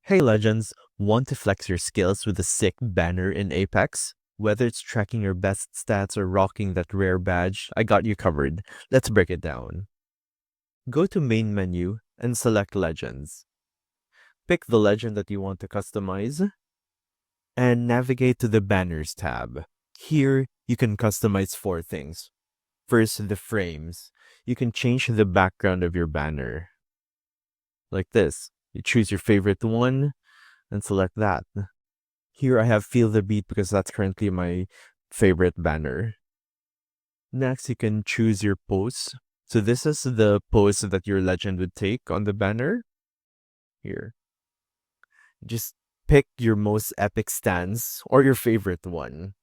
Hey Legends, want to flex your skills with a sick banner in Apex? Whether it's tracking your best stats or rocking that rare badge, I got you covered. Let's break it down. Go to main menu and select Legends. Pick the legend that you want to customize and navigate to the Banners tab. Here, you can customize 4 things. First, the frames. You can change the background of your banner. Like this. You choose your favorite one and select that. Here I have Feel the Beat because that's currently my favorite banner. Next, you can choose your pose. So this is the pose that your legend would take on the banner. Here. Just pick your most epic stance or your favorite one.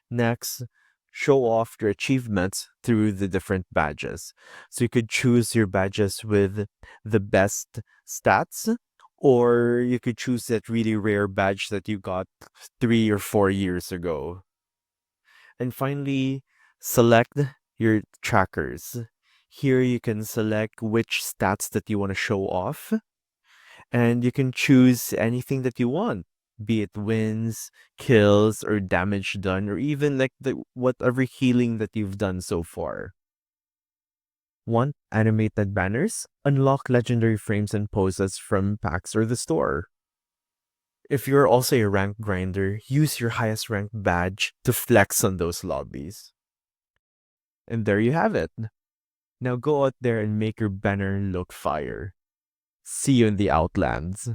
Next, show off your achievements through the different badges. So you could choose your badges with the best stats, or you could choose that really rare badge that you got 3 or 4 years ago. And finally, select your trackers. Here you can select which stats that you want to show off, and you can choose anything that you want, be it wins, kills, or damage done, or even like the whatever healing that you've done so far. Want animated banners? Unlock legendary frames and poses from packs or the store. If you're also a rank grinder, use your highest rank badge to flex on those lobbies. And there you have it. Now go out there and make your banner look fire. See you in the Outlands.